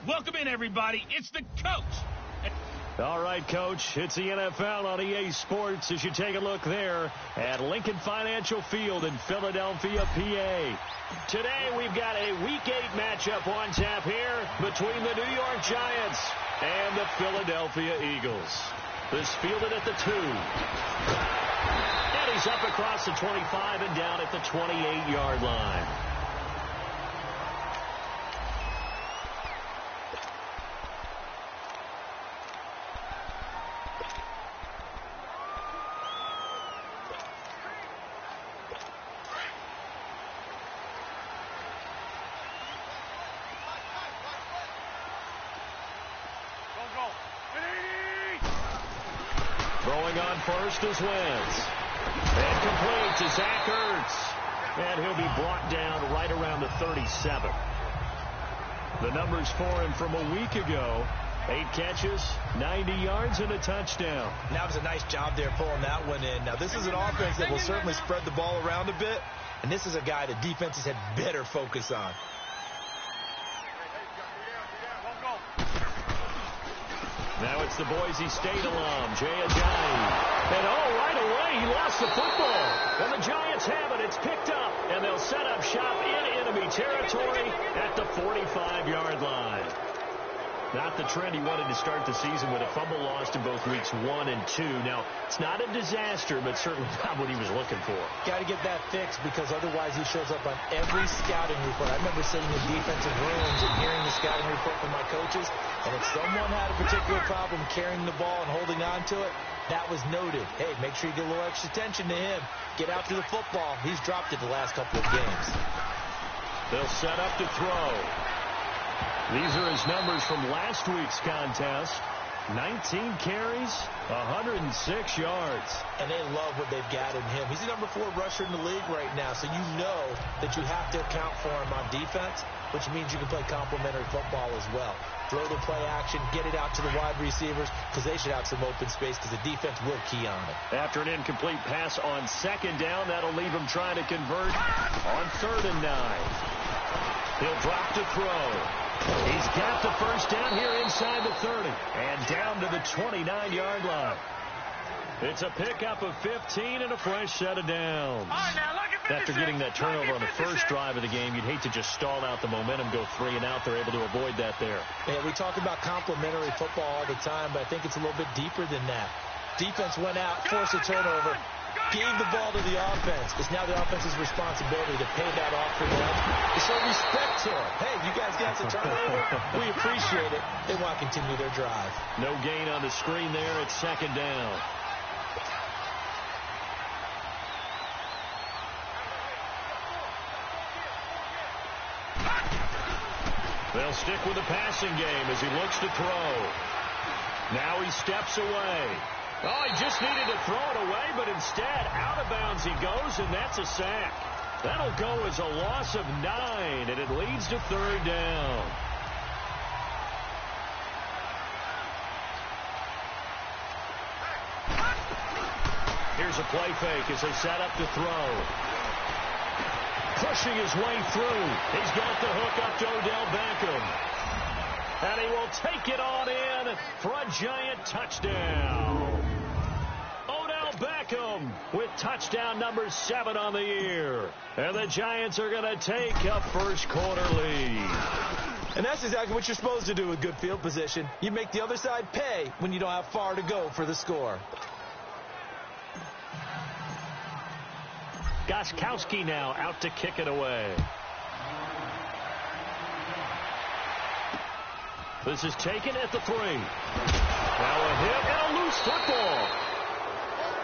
Welcome in, everybody. It's the coach. All right, Coach, it's the NFL on EA Sports as you take a look there at Lincoln Financial Field in Philadelphia, PA. Today, we've got a Week 8 matchup on tap here between the New York Giants and the Philadelphia Eagles. This fielded at the 2. And he's up across the 25 and down at the 28-yard line. Throwing on first is Wentz. And complete to Zach Ertz. And he'll be brought down right around the 37. The numbers for him from a week ago. 8 catches, 90 yards, and a touchdown. That was a nice job there pulling that one in. Now, this is an offense that will certainly spread the ball around a bit. And this is a guy that defenses had better focus on. Now it's the Boise State alum, Jay Ajayi. And right away, he lost the football. And the Giants have it. It's picked up. And they'll set up shop in enemy territory at the 45-yard line. Not the trend he wanted to start the season with a fumble lost in both weeks 1 and 2. Now, it's not a disaster, but certainly not what he was looking for. Got to get that fixed because otherwise he shows up on every scouting report. I remember sitting in defensive rooms and hearing the scouting report from my coaches, and if someone had a particular problem carrying the ball and holding on to it, that was noted. Hey, make sure you get a little extra attention to him. Get after the football. He's dropped it the last couple of games. They'll set up to throw. These are his numbers from last week's contest. 19 carries, 106 yards. And they love what they've got in him. He's the number 4 rusher in the league right now, so you know that you have to account for him on defense, which means you can play complementary football as well. Throw the play action, get it out to the wide receivers, because they should have some open space, because the defense will key on it. After an incomplete pass on 2nd down, that'll leave him trying to convert on 3rd and 9. He'll drop to throw. He's got the first down here inside the 30 and down to the 29-yard line. It's a pickup of 15 and a fresh set of downs. After getting that turnover on the first drive of the game, you'd hate to just stall out the momentum, go 3 and out. They're able to avoid that there. Yeah, we talk about complementary football all the time, but I think it's a little bit deeper than that. Defense went out, forced a turnover, gave the ball to the offense. It's now the offense's responsibility to pay that off for them. To show respect to them. Hey, you guys got the turnover. We appreciate it. They want to continue their drive. No gain on the screen there. It's 2nd down. They'll stick with the passing game as he looks to throw. Now he steps away. Oh, he just needed to throw it away, but instead, out of bounds he goes, and that's a sack. That'll go as a loss of 9, and it leads to 3rd down. Here's a play fake as they set up to throw. Pushing his way through. He's got the hook up to Odell Beckham. And he will take it on in for a Giant touchdown. Odell Beckham with touchdown number 7 on the year. And the Giants are going to take a first quarter lead. And that's exactly what you're supposed to do with good field position. You make the other side pay when you don't have far to go for the score. Gostkowski now out to kick it away. This is taken at the 3. Now a hit and a loose football.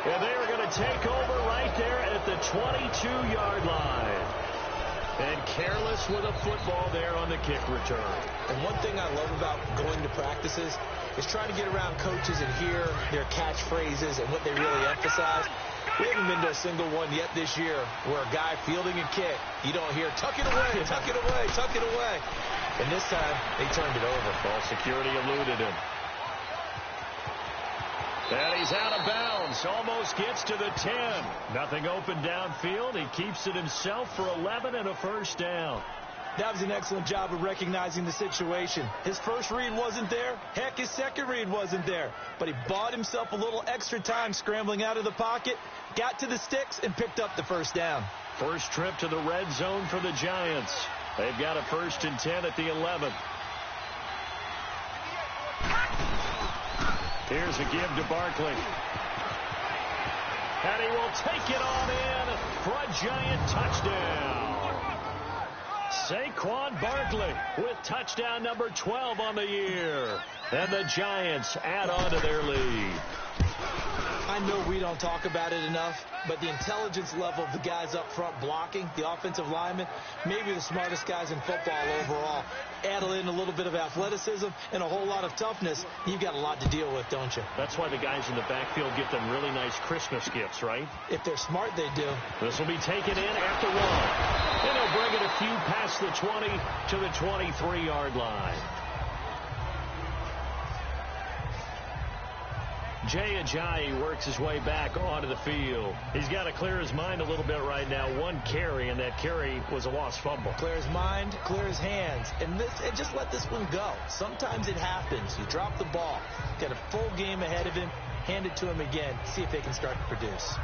And they are going to take over right there at the 22-yard line. And careless with a football there on the kick return. And one thing I love about going to practices is trying to get around coaches and hear their catchphrases and what they really emphasize. We haven't been to a single one yet this year where a guy fielding a kick, you don't hear, tuck it away, tuck it away, tuck it away. And this time, they turned it over. Ball security eluded him. And he's out of bounds. Almost gets to the 10. Nothing open downfield. He keeps it himself for 11 and a first down. That was an excellent job of recognizing the situation. His first read wasn't there. Heck, his second read wasn't there. But he bought himself a little extra time scrambling out of the pocket, got to the sticks, and picked up the first down. First trip to the red zone for the Giants. They've got a 1st and 10 at the 11. Here's a give to Barkley. And he will take it on in for a Giant touchdown. Saquon Barkley with touchdown number 12 on the year. And the Giants add on to their lead. I know we don't talk about it enough, but the intelligence level of the guys up front blocking, the offensive linemen, maybe the smartest guys in football overall. Add in a little bit of athleticism and a whole lot of toughness, you've got a lot to deal with, don't you? That's why the guys in the backfield get them really nice Christmas gifts, right? If they're smart, they do. This will be taken in after 1. And he'll bring it a few past the 20 to the 23-yard line. Jay Ajayi works his way back onto the field. He's got to clear his mind a little bit right now. 1 carry, and that carry was a lost fumble. Clear his mind, clear his hands, and just let this one go. Sometimes it happens. You drop the ball, got a full game ahead of him, hand it to him again, see if they can start to produce.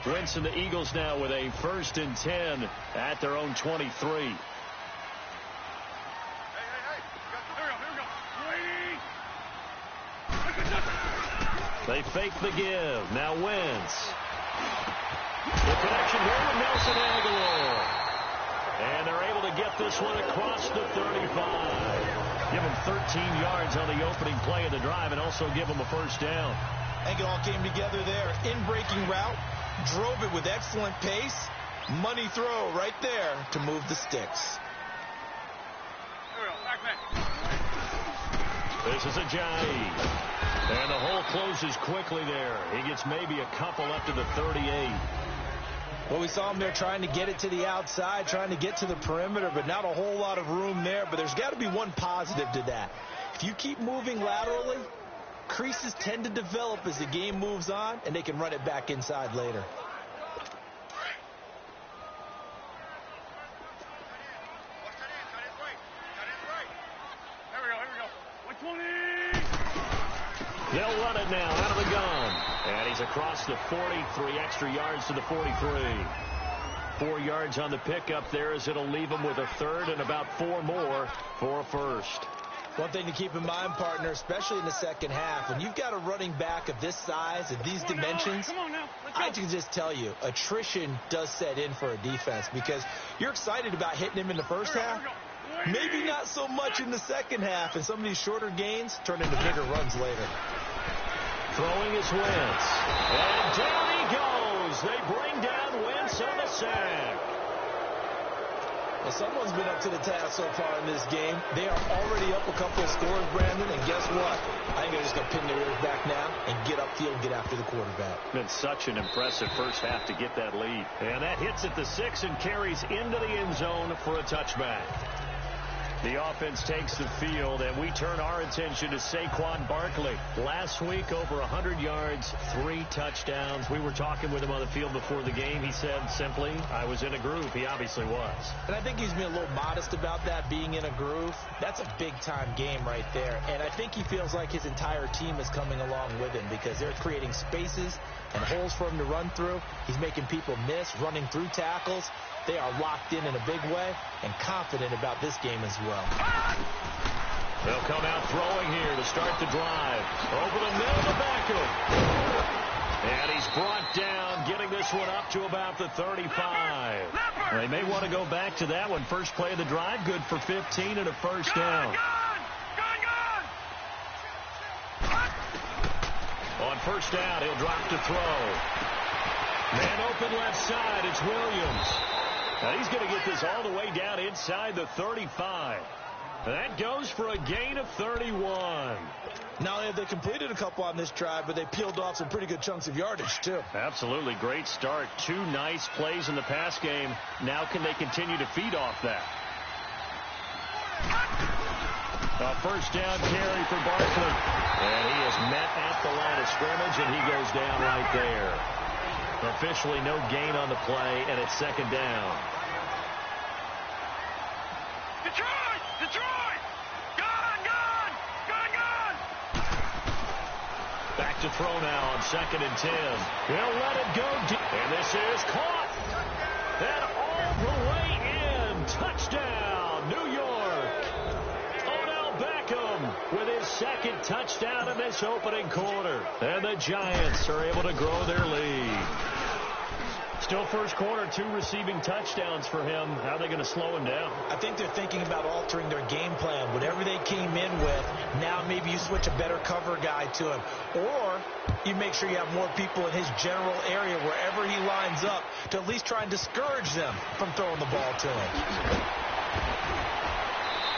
Wentz and the Eagles now with a 1st and 10 at their own 23. They fake the give. Now Wentz. The connection here with Nelson Aguilar. And they're able to get this one across the 35. Give them 13 yards on the opening play of the drive and also give them a 1st down. I think it all came together there. In-breaking route. Drove it with excellent pace. Money throw right there to move the sticks. This is Ajayi. And the hole closes quickly there. He gets maybe a couple up to the 38. Well, we saw him there trying to get it to the outside, trying to get to the perimeter, but not a whole lot of room there. But there's got to be one positive to that. If you keep moving laterally, creases tend to develop as the game moves on, and they can run it back inside later. They'll run it now out of the gun. And he's across the 40, 3 extra yards to the 43. 4 yards on the pickup there as it'll leave him with a 3rd and about 4 more for a 1st. One thing to keep in mind, partner, especially in the second half, when you've got a running back of this size, of these dimensions, I can just tell you, attrition does set in for a defense because you're excited about hitting him in the first half. Maybe not so much in the second half, and some of these shorter gains turn into bigger runs later. Throwing is Wentz. And down he goes. They bring down Wentz on the sack. Well, someone's been up to the task so far in this game. They are already up a couple of scores, Brandon, and guess what? I think they're just going to pin their ears back now and get upfield and get after the quarterback. Been such an impressive first half to get that lead. And that hits at the 6 and carries into the end zone for a touchback. The offense takes the field, and we turn our attention to Saquon Barkley. Last week, over 100 yards, 3 touchdowns. We were talking with him on the field before the game. He said simply, I was in a groove. He obviously was. And I think he's been a little modest about that, being in a groove. That's a big-time game right there. And I think he feels like his entire team is coming along with him because they're creating spaces and holes for him to run through. He's making people miss, running through tackles. They are locked in a big way and confident about this game as well. They'll come out throwing here to start the drive. Over the middle to Beckham. And he's brought down, getting this one up to about the 35. They may want to go back to that one. First play of the drive, good for 15 and a 1st down. On 1st down, he'll drop to throw. Man open left side, it's Williams. Now he's going to get this all the way down inside the 35. That goes for a gain of 31. Now they completed a couple on this drive, but they peeled off some pretty good chunks of yardage, too. Absolutely. Great start. 2 nice plays in the pass game. Now can they continue to feed off that? A first down carry for Barkley. And he is met at the line of scrimmage, and he goes down right there. Officially no gain on the play, and it's second down. Detroit! Detroit! Gone! Gone! Gone! Gone! Back to throw now on 2nd and 10. He'll let it go deep. And this is caught. And all the way in. Touchdown, New York. Odell Beckham with his second touchdown in this opening quarter. And the Giants are able to grow their lead. Still first quarter, 2 receiving touchdowns for him. How are they going to slow him down? I think they're thinking about altering their game plan. Whatever they came in with, now maybe you switch a better cover guy to him. Or you make sure you have more people in his general area wherever he lines up to at least try and discourage them from throwing the ball to him.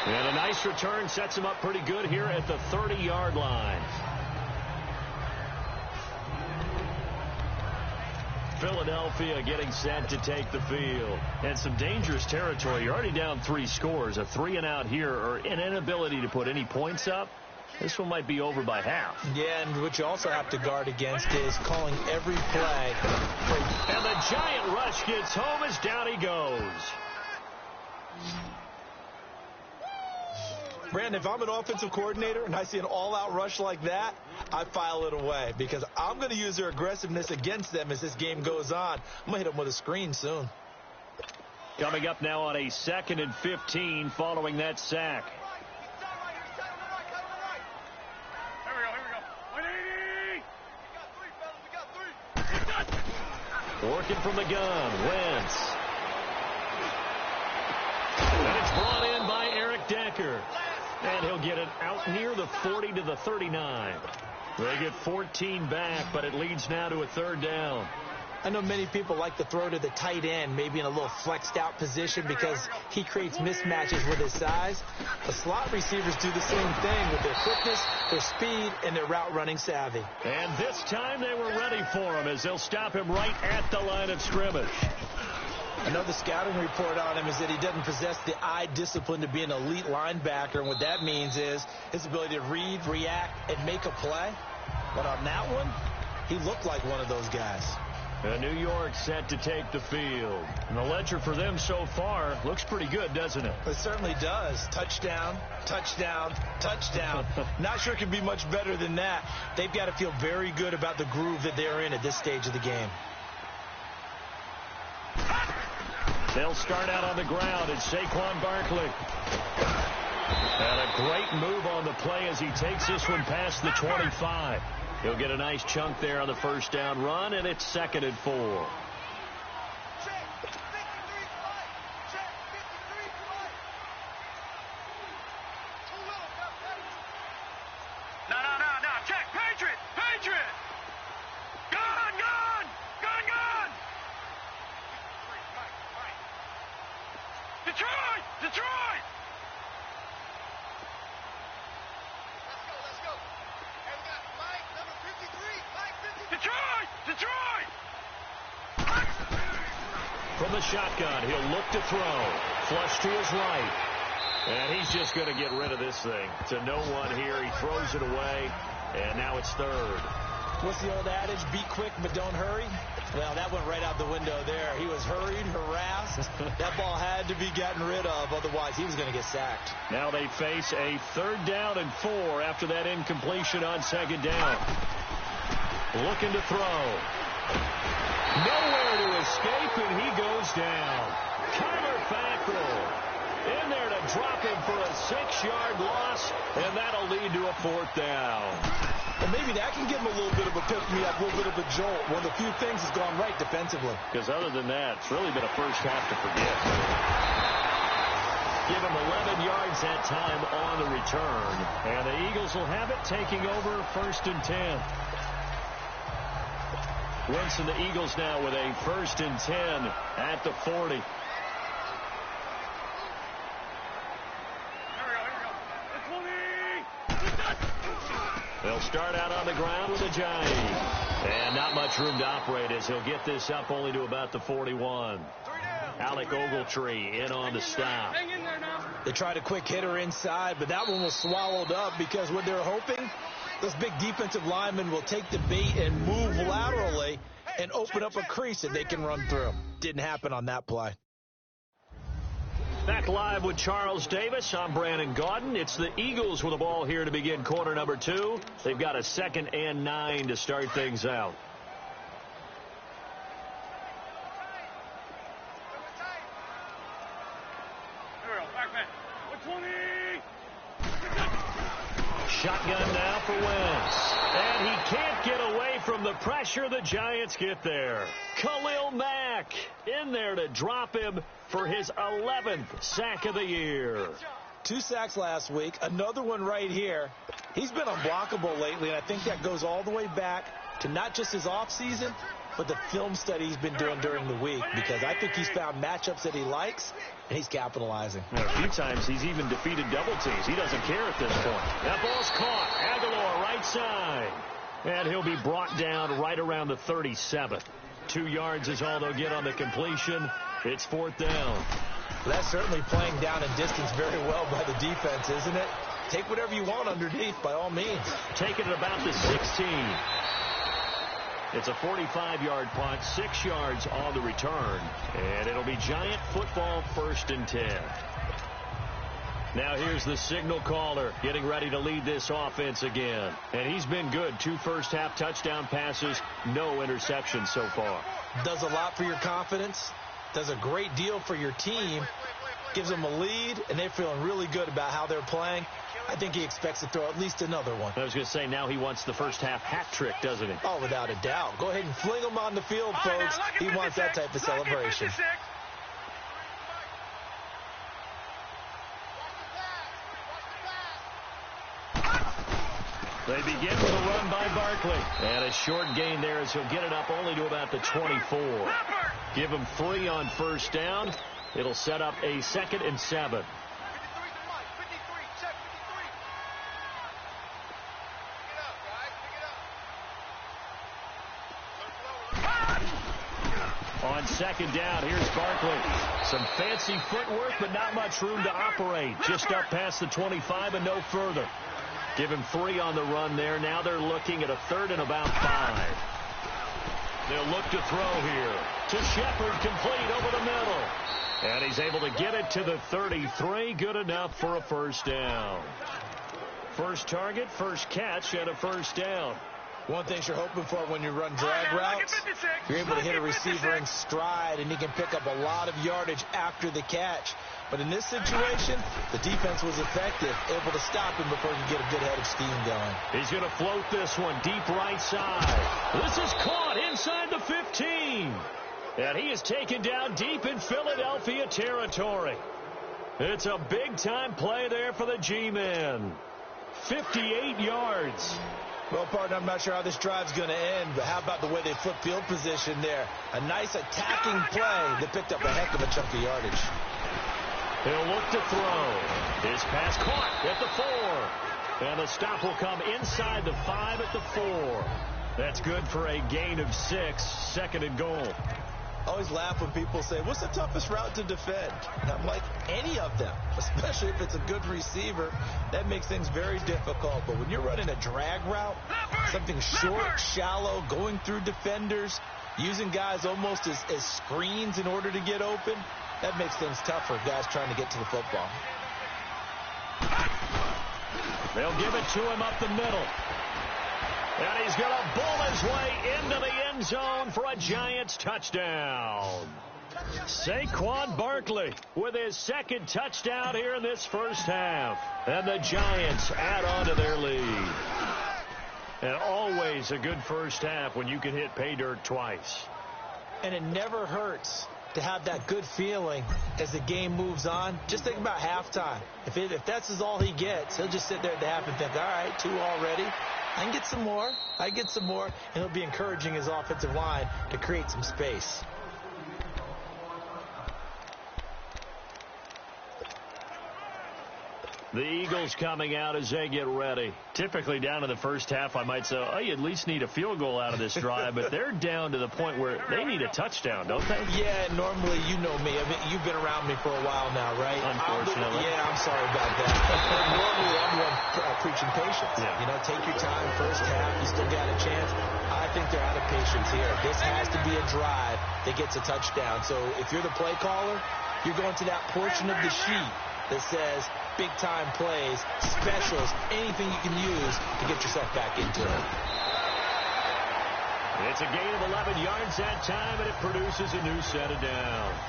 And a nice return sets him up pretty good here at the 30-yard line. Philadelphia getting set to take the field. And some dangerous territory. You're already down 3 scores. A 3-and-out here, or an inability to put any points up. This one might be over by half. Yeah, and what you also have to guard against is calling every play. And the giant rush gets home as down he goes. Brandon, if I'm an offensive coordinator and I see an all-out rush like that, I file it away because I'm going to use their aggressiveness against them as this game goes on. I'm going to hit them with a screen soon. Coming up now on a 2nd and 15 following that sack. Working from the gun, Wentz. And it's brought in by Eric Decker. And he'll get it out near the 40 to the 39. They get 14 back, but it leads now to a 3rd down. I know many people like to throw to the tight end, maybe in a little flexed out position because he creates mismatches with his size. The slot receivers do the same thing with their quickness, their speed, and their route running savvy. And this time they were ready for him as they'll stop him right at the line of scrimmage. I know the scouting report on him is that he doesn't possess the eye discipline to be an elite linebacker, and what that means is his ability to read, react, and make a play. But on that one, he looked like one of those guys. New York set to take the field. And the ledger for them so far looks pretty good, doesn't it? It certainly does. Touchdown, touchdown, touchdown. Not sure it can be much better than that. They've got to feel very good about the groove that they're in at this stage of the game. They'll start out on the ground. It's Saquon Barkley. And a great move on the play as he takes this one past the 25. He'll get a nice chunk there on the first down run, and it's 2nd and 4. No. Check. Patriot. Patriot. Gone. Detroit. Let's go. And we got Mike, number 53. Detroit. From the shotgun, he'll look to throw. Flush to his right. And he's just going to get rid of this thing. To no one here. He throws it away. And now it's 3rd. What's the old adage? Be quick, but don't hurry. Well, that went right out the window there. He was hurried, harassed. That ball had to be gotten rid of. Otherwise, he was going to get sacked. Now they face a 3rd down and 4 after that incompletion on 2nd down. Looking to throw. Nowhere to escape, and he goes down. Kyler Fackrell in there to drop him for a 6-yard loss, and that'll lead to a 4th down. And maybe that can give him a little bit of a pick-me-up, a little bit of a jolt. One of the few things that's gone right defensively. Because other than that, it's really been a first half to forget. Give him 11 yards that time on the return. And the Eagles will have it, taking over 1st and 10. Wentz and the Eagles now with a 1st and 10 at the 40. They'll start out on the ground with a Giant. And not much room to operate as he'll get this up only to about the 41. Alec Ogletree in on the stop. Hang in there now. They tried a quick hitter inside, but that one was swallowed up because what they're hoping, those big defensive linemen will take the bait and move laterally and open up a crease that they can run through. Didn't happen on that play. Back live with Charles Davis. I'm Brandon Gaudin. It's the Eagles with the ball here to begin quarter number 2. They've got a 2nd and 9 to start things out. Shotgun now for Wentz. And he can't get away from the pressure. The Giants get there. Khalil Mack in there to drop him for his 11th sack of the year. 2 sacks last week, another one right here. He's been unblockable lately, and I think that goes all the way back to not just his offseason, but the film study he's been doing during the week, because I think he's found matchups that he likes, and he's capitalizing. Now, a few times he's even defeated double teams. He doesn't care at this point. That ball's caught. Aguilar right side. And he'll be brought down right around the 37th. 2 yards is all they'll get on the completion. It's 4th down. Well, that's certainly playing down and distance very well by the defense, isn't it? Take whatever you want underneath, by all means. Take it at about the 16. It's a 45-yard punt, 6 yards on the return. And it'll be Giant football 1st and 10. Now here's the signal caller getting ready to lead this offense again. And he's been good. 2 first-half touchdown passes, no interceptions so far. Does a lot for your confidence. Does a great deal for your team. Gives them a lead, and they're feeling really good about how they're playing. I think he expects to throw at least another one. I was going to say, now he wants the first-half hat trick, doesn't he? Oh, without a doubt. Go ahead and fling him on the field, folks. He wants that type of celebration. They begin with a run by Barkley. And a short gain there as he'll get it up only to about the 24. Give him 3 on 1st down. It'll set up a 2nd and 7. On 2nd down, here's Barkley. Some fancy footwork, but not much room to operate. Just up past the 25 and no further. Give him 3 on the run there. Now they're looking at a 3rd and about 5. They'll look to throw here. To Shepard, complete over the middle. And he's able to get it to the 33. Good enough for a 1st down. First target, first catch, and a 1st down. One thing you're hoping for when you run drag routes, you're able to hit a receiver in stride, and he can pick up a lot of yardage after the catch. But in this situation, the defense was effective, able to stop him before he could get a good head of steam going. He's going to float this one deep right side. This is caught inside the 15. And he is taken down deep in Philadelphia territory. It's a big-time play there for the G-men. 58 yards. Well, partner, I'm not sure how this drive's going to end, but how about the way they flip field position there? A nice attacking play that picked up a heck of a chunk of yardage. He'll look to throw. His pass caught at the 4. And the stop will come inside the 5 at the 4. That's good for a gain of 6, 2nd and goal. I always laugh when people say, what's the toughest route to defend? And I'm like, any of them, especially if it's a good receiver. That makes things very difficult. But when you're running a drag route, something short, shallow, going through defenders, using guys almost as screens in order to get open, that makes things tough for guys trying to get to the football. They'll give it to him up the middle. And he's going to bull his way into the end zone for a Giants touchdown. Saquon Barkley with his 2nd touchdown here in this first half. And the Giants add on to their lead. And always a good first half when you can hit pay dirt twice. And it never hurts to have that good feeling as the game moves on. Just think about halftime. If that's all he gets, he'll just sit there at the half and think, all right, 2 already. I can get some more. I get some more. And he'll be encouraging his offensive line to create some space. The Eagles coming out as they get ready. Typically down in the first half, I might say, oh, you at least need a field goal out of this drive, but they're down to the point where they need a touchdown, don't they? Yeah, normally, you know me. I mean, you've been around me for a while now, right? Unfortunately. I'm sorry about that. Normally, I'm one preaching patience. Yeah. You know, take your time, first half, you still got a chance. I think they're out of patience here. This has to be a drive that gets a touchdown. So if you're the play caller, you're going to that portion of the sheet that says big-time plays, specials, anything you can use to get yourself back into it. It's a gain of 11 yards that time, and it produces a new set of downs.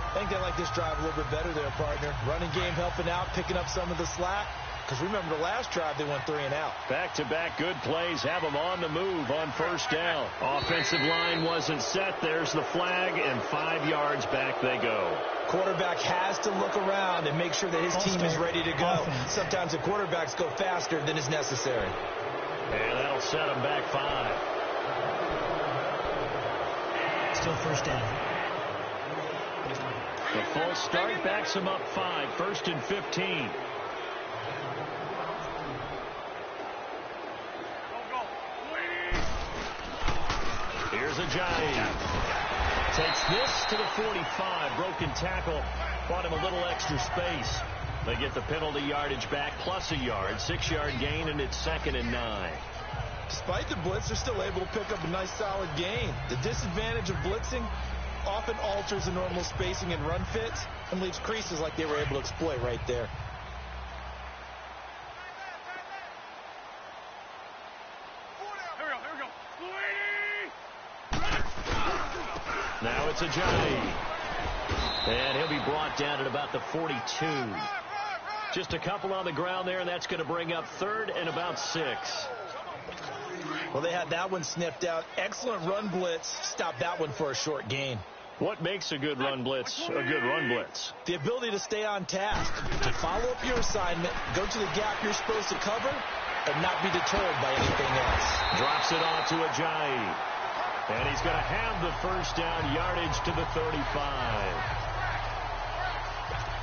I think they like this drive a little bit better there, partner. Running game helping out, picking up some of the slack. Because remember, the last drive, they went 3 and out. Back-to-back good plays have them on the move on first down. Offensive line wasn't set. There's the flag, and 5 yards back they go. Quarterback has to look around and make sure that his team is ready to go. Sometimes the quarterbacks go faster than is necessary. And that'll set them back 5. Still first down. The false start backs them up 5. 1st and 15. Here's a giant. Takes this to the 45. Broken tackle. Brought him a little extra space. They get the penalty yardage back plus a yard. 6-yard gain, and it's 2nd and 9. Despite the blitz, they're still able to pick up a nice solid gain. The disadvantage of blitzing often alters the normal spacing and run fits and leaves creases like they were able to exploit right there. Now it's a giant. And he'll be brought down at about the 42. Just a couple on the ground there, and that's going to bring up 3rd and about 6. Well, they had that one sniffed out. Excellent run blitz. Stop that one for a short gain. What makes a good run blitz a good run blitz? The ability to stay on task, to follow up your assignment, go to the gap you're supposed to cover, and not be deterred by anything else. Drops it off to a giant. And he's going to have the first down yardage to the 35.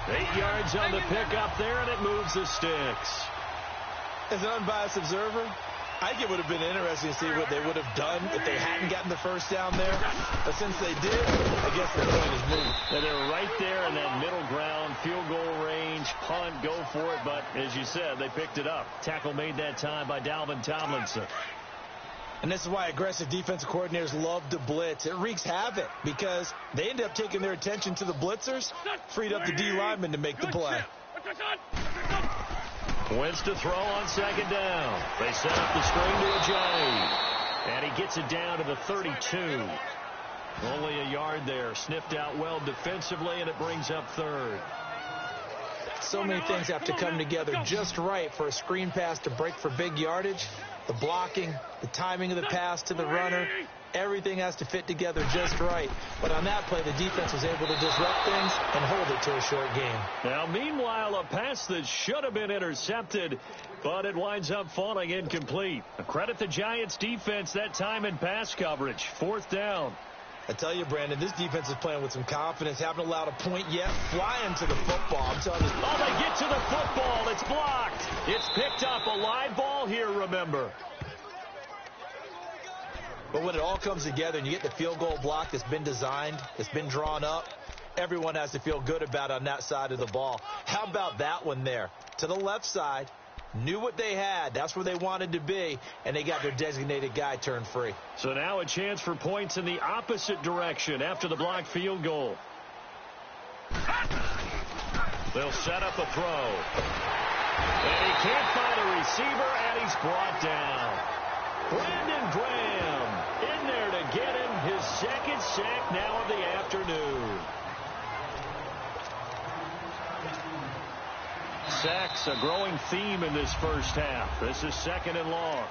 8 yards on the pickup there, and it moves the sticks. As an unbiased observer, I think it would have been interesting to see what they would have done if they hadn't gotten the first down there. But since they did, I guess the point is moved. And they're right there in that middle ground, field goal range, punt, go for it. But as you said, they picked it up. Tackle made that time by Dalvin Tomlinson. And this is why aggressive defensive coordinators love to blitz. It wreaks havoc because they end up taking their attention to the blitzers, freed up the D lineman to make the play. Wentz to throw on 2nd down. They set up the screen to a giant. And he gets it down to the 32. Only a yard there. Sniffed out well defensively, and it brings up 3rd. So many things have to come together just right for a screen pass to break for big yardage. The blocking, the timing of the pass to the runner, everything has to fit together just right. But on that play, the defense was able to disrupt things and hold it to a short game. Now, meanwhile, a pass that should have been intercepted, but it winds up falling incomplete. Credit the Giants' defense that time in pass coverage. 4th down. I tell you, Brandon, this defense is playing with some confidence. Haven't allowed a point yet. Flying to the football. I'm telling you. Oh, they get to the football. It's blocked. It's picked up. A live ball here, remember. But when it all comes together and you get the field goal block that's been designed, that's been drawn up, everyone has to feel good about it on that side of the ball. How about that one there? To the left side. Knew what they had. That's where they wanted to be, and they got their designated guy turned free. So now a chance for points in the opposite direction after the blocked field goal. They'll set up a throw. And he can't find a receiver, and he's brought down. Brandon Graham in there to get him his 2nd sack now of the afternoon. Sacks, a growing theme in this first half. This is 2nd and long.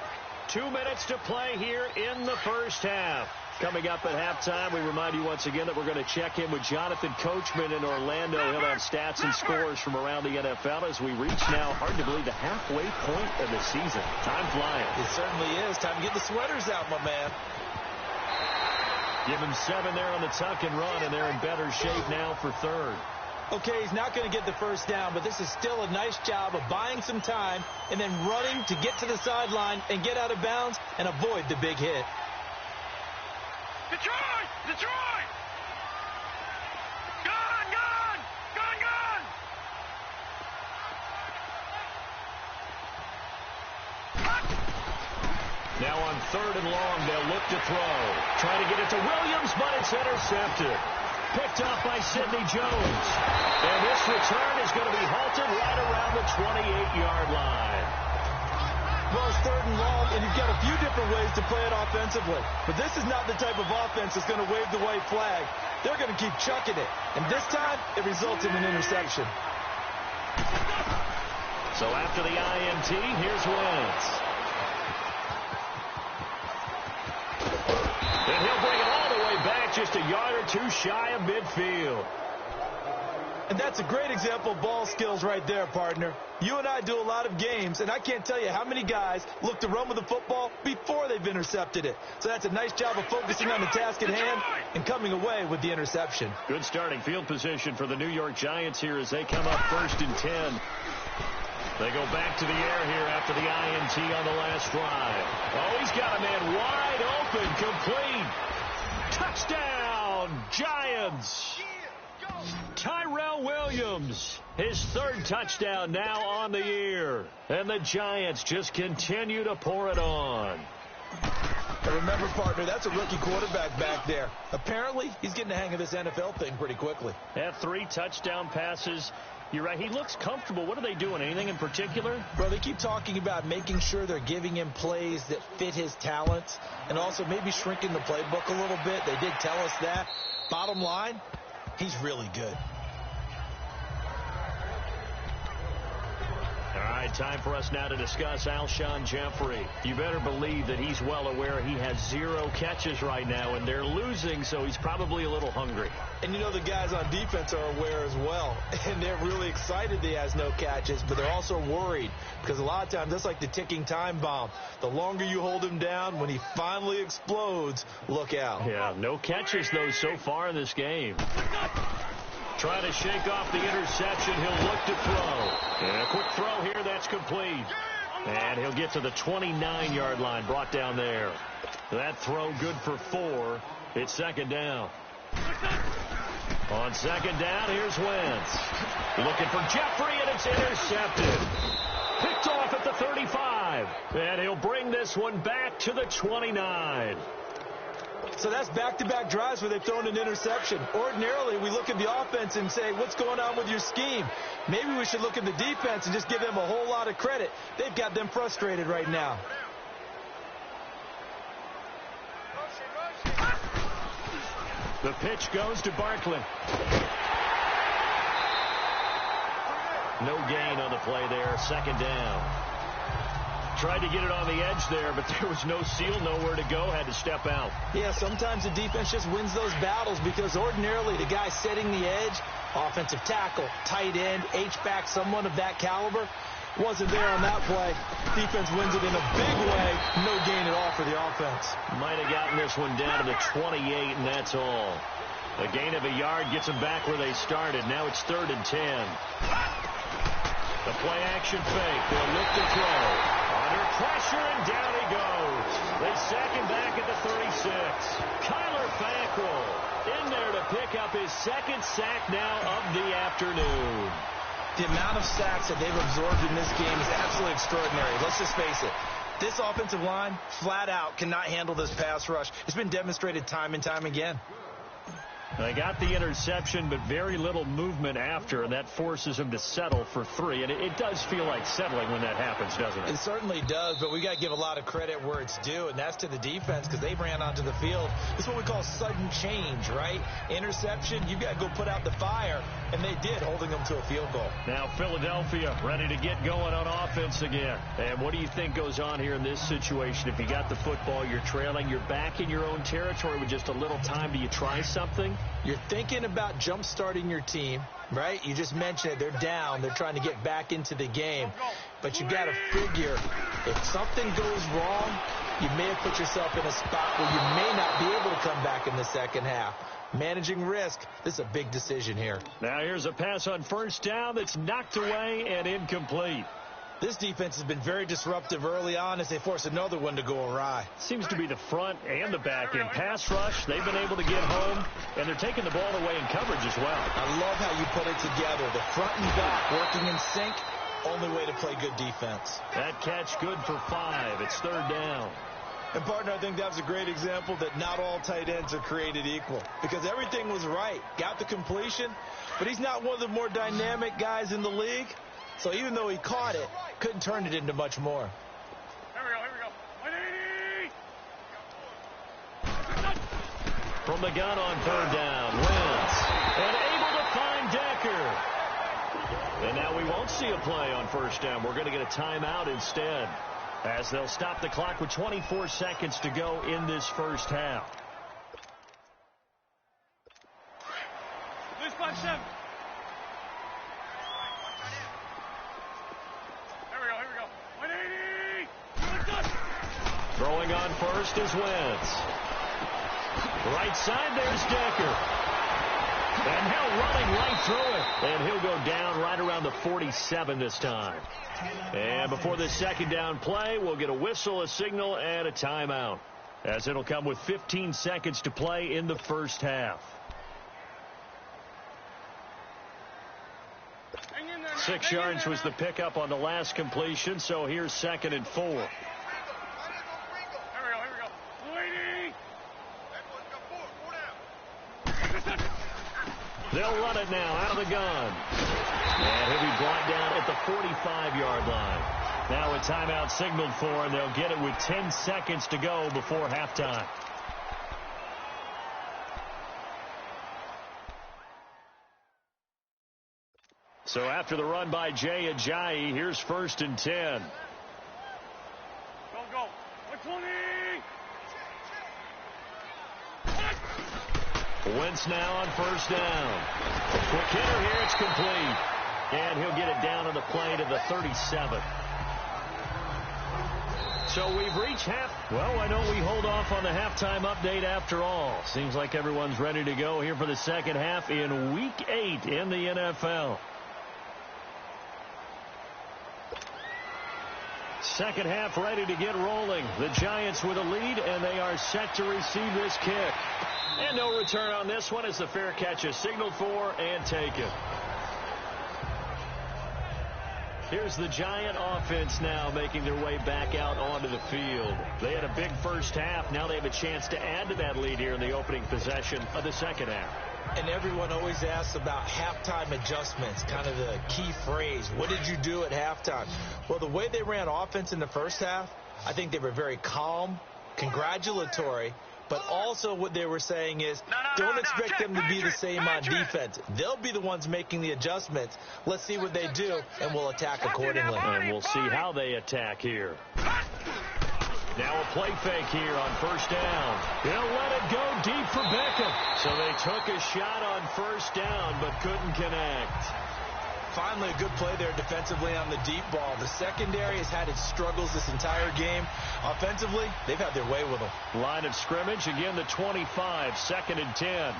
2 minutes to play here in the first half. Coming up at halftime, we remind you once again that we're going to check in with Jonathan Coachman in Orlando. He'll have stats and scores from around the NFL as we reach now, hard to believe, the halfway point of the season. Time flying. It certainly is. Time to get the sweaters out, my man. Give him 7 there on the tuck and run, and they're in better shape now for 3rd. Okay, he's not going to get the first down, but this is still a nice job of buying some time and then running to get to the sideline and get out of bounds and avoid the big hit. Detroit! Detroit! Gone! Gone! Gone! Gone! Now on 3rd and long, they'll look to throw. Trying to get it to Williams, but it's intercepted. Picked off by Sidney Jones. And this return is going to be halted right around the 28-yard line. Well, it's 3rd and long, and you've got a few different ways to play it offensively. But this is not the type of offense that's going to wave the white flag. They're going to keep chucking it. And this time, it results in an interception. So after the INT, here's Wentz. And he'll bring it all the way back just a yard or two shy of midfield. And that's a great example of ball skills right there, partner. You and I do a lot of games, and I can't tell you how many guys look to run with the football before they've intercepted it. So that's a nice job of focusing on the task at hand and coming away with the interception. Good starting field position for the New York Giants here as they come up 1st and 10. They go back to the air here after the INT on the last drive. Oh, he's got a man wide open, complete. Touchdown, Giants. Tyrell Williams, his 3rd touchdown now on the year. And the Giants just continue to pour it on. And remember, partner, that's a rookie quarterback back there. Apparently, he's getting the hang of this NFL thing pretty quickly. Had 3 touchdown passes. You're right. He looks comfortable. What are they doing? Anything in particular? Well, they keep talking about making sure they're giving him plays that fit his talents and also maybe shrinking the playbook a little bit. They did tell us that. Bottom line, he's really good. All right, time for us now to discuss Alshon Jeffrey. You better believe that he's well aware he has 0 catches right now, and they're losing, so he's probably a little hungry. And you know the guys on defense are aware as well, and they're really excited he has no catches, but they're also worried because a lot of times that's like the ticking time bomb. The longer you hold him down, when he finally explodes, look out. Yeah, no catches, though, so far in this game. Trying to shake off the interception. He'll look to throw. And a quick throw here. That's complete. And he'll get to the 29-yard line. Brought down there. That throw good for 4. It's 2nd down. On 2nd down, here's Wentz. Looking for Jeffrey, and it's intercepted. Picked off at the 35. And he'll bring this one back to the 29. So that's back-to-back drives where they've thrown an interception. Ordinarily, we look at the offense and say, what's going on with your scheme? Maybe we should look at the defense and just give them a whole lot of credit. They've got them frustrated right now. The pitch goes to Barkley. No gain on the play there. 2nd down. Tried to get it on the edge there, but there was no seal, nowhere to go, had to step out. Yeah, sometimes the defense just wins those battles because ordinarily the guy setting the edge, offensive tackle, tight end, H-back, someone of that caliber, wasn't there on that play. Defense wins it in a big way. No gain at all for the offense. Might have gotten this one down to the 28, and that's all. A gain of a yard gets them back where they started. Now it's 3rd and 10. The play-action fake. They'll look to throw. Under pressure, and down he goes. They sack him back at the 36. Kyler Fackrell in there to pick up his 2nd sack now of the afternoon. The amount of sacks that they've absorbed in this game is absolutely extraordinary. Let's just face it. This offensive line, flat out, cannot handle this pass rush. It's been demonstrated time and time again. They got the interception, but very little movement after, and that forces them to settle for 3. And it does feel like settling when that happens, doesn't it? It certainly does, but we got to give a lot of credit where it's due, and that's to the defense because they ran onto the field. It's what we call sudden change, right? Interception, you got to go put out the fire, and they did, holding them to a field goal. Now Philadelphia ready to get going on offense again. And what do you think goes on here in this situation? If you got the football, you're trailing, you're back in your own territory with just a little time. Do you try something? You're thinking about jump-starting your team, right? You just mentioned it. They're down. They're trying to get back into the game. But you got to figure if something goes wrong, you may have put yourself in a spot where you may not be able to come back in the second half. Managing risk, this is a big decision here. Now here's a pass on first down that's knocked away and incomplete. This defense has been very disruptive early on as they force another one to go awry. Seems to be the front and the back end. Pass rush, they've been able to get home, and they're taking the ball away in coverage as well. I love how you put it together. The front and back working in sync, only way to play good defense. That catch good for 5. It's third down. And, partner, I think that was a great example that not all tight ends are created equal because everything was right. Got the completion, but he's not one of the more dynamic guys in the league. So even though he caught it, couldn't turn it into much more. Here we go. 180. From the gun on third down, Wentz. And able to find Decker. And now we won't see a play on first down. We're going to get a timeout instead, as they'll stop the clock with 24 seconds to go in this first half. Loose by 7. Here we go. 180. Throwing on first is Wentz. Right side, there's Decker. And now running right through it. And he'll go down right around the 47 this time. And before this second down play, we'll get a whistle, a signal, and a timeout, as it'll come with 15 seconds to play in the first half. 6 yards was the pickup on the last completion, so here's 2nd and 4. Here we go. 180. They'll run it now out of the gun. And he'll be brought down at the 45-yard line. Now a timeout signaled for, and they'll get it with 10 seconds to go before halftime. So after the run by Jay Ajayi, here's 1st and 10. Go. 120. Wentz now on first down. Quick hitter here, it's complete. And he'll get it down on the play to the 37. So we've reached half. Well, why don't we hold off on the halftime update after all? Seems like everyone's ready to go here for the second half in Week 8 in the NFL. Second half ready to get rolling. The Giants with a lead, and they are set to receive this kick. And no return on this one as the fair catch is signaled for and taken. Here's the Giant offense now making their way back out onto the field. They had a big first half. Now they have a chance to add to that lead here in the opening possession of the second half. And everyone always asks about halftime adjustments, kind of the key phrase. What did you do at halftime? Well, the way they ran offense in the first half, I think they were very calm, congratulatory, but also what they were saying is don't expect them to be the same on defense. They'll be the ones making the adjustments. Let's see what they do, and we'll attack accordingly. And we'll see how they attack here. Now a play fake here on first down. He'll let it go deep for Beckham. So they took a shot on first down, but couldn't connect. Finally, a good play there defensively on the deep ball. The secondary has had its struggles this entire game. Offensively, they've had their way with them. Line of scrimmage, again the 25, 2nd and 10.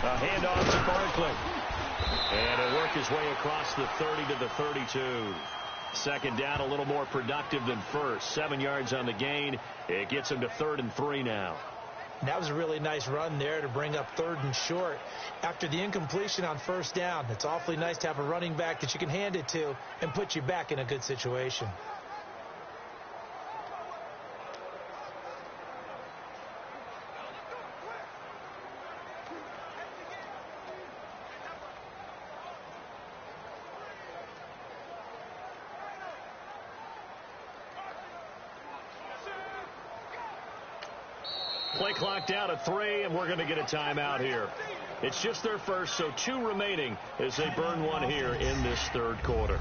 A handoff to Barkley. And he'll work his way across the 30 to the 32. Second down, a little more productive than first. 7 yards on the gain. It gets him to 3rd and 3 now. That was a really nice run there to bring up 3rd and short. After the incompletion on first down, it's awfully nice to have a running back that you can hand it to and put you back in a good situation. Play clock down to 3, and we're going to get a timeout here. It's just their first, so 2 remaining as they burn one here in this third quarter.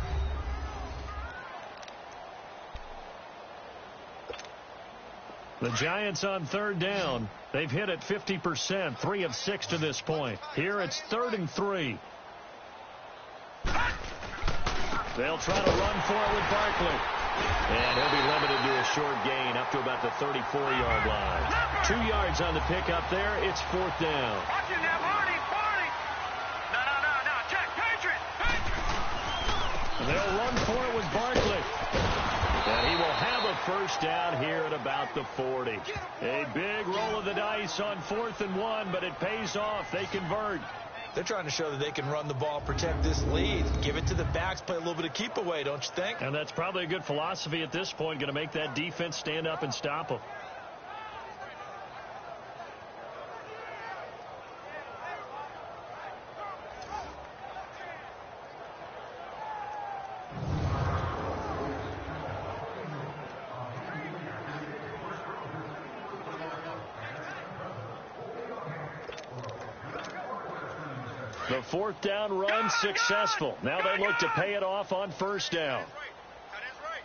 The Giants on third down. They've hit it 50%, 3 of 6 to this point. Here it's 3rd and 3. They'll try to run for it with Barkley. And he'll be limited to a short gain up to about the 34-yard line. 2 yards on the pickup there. It's 4th down. Watch it now, Barney. No. Check. Patriot. And they'll run for it with Barkley. And he will have a first down here at about the 40. A big roll of the dice on 4th and 1, but it pays off. They convert. They're trying to show that they can run the ball, protect this lead. Give it to the backs, play a little bit of keep away, don't you think? And that's probably a good philosophy at this point, going to make that defense stand up and stop them. The 4th down run successful. Now they look to pay it off on 1st down. That is right.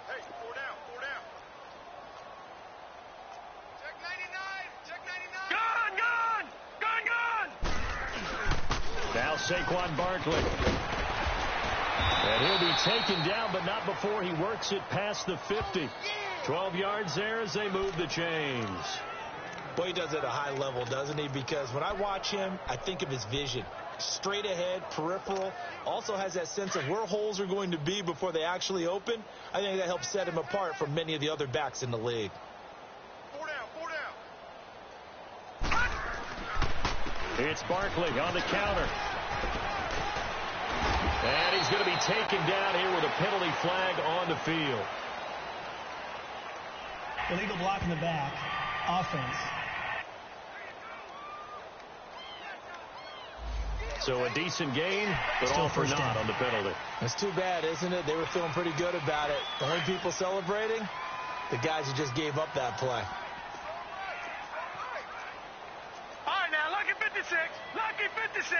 Hey, 4 down. Check 99. Gun. Now Saquon Barkley. And he'll be taken down, but not before he works it past the 50. 12 yards there as they move the chains. Boy, he does it at a high level, doesn't he? Because when I watch him, I think of his vision. Straight ahead, peripheral. Also has that sense of where holes are going to be before they actually open. I think that helps set him apart from many of the other backs in the league. 4 down. It's Barkley on the counter. And he's going to be taken down here with a penalty flag on the field. Illegal block in the back. Offense. So a decent gain, but Still all for first naught down. on the penalty. It's too bad, isn't it? They were feeling pretty good about it. The only people celebrating, the guys who just gave up that play. All right, now, lucky 56. Lucky 56.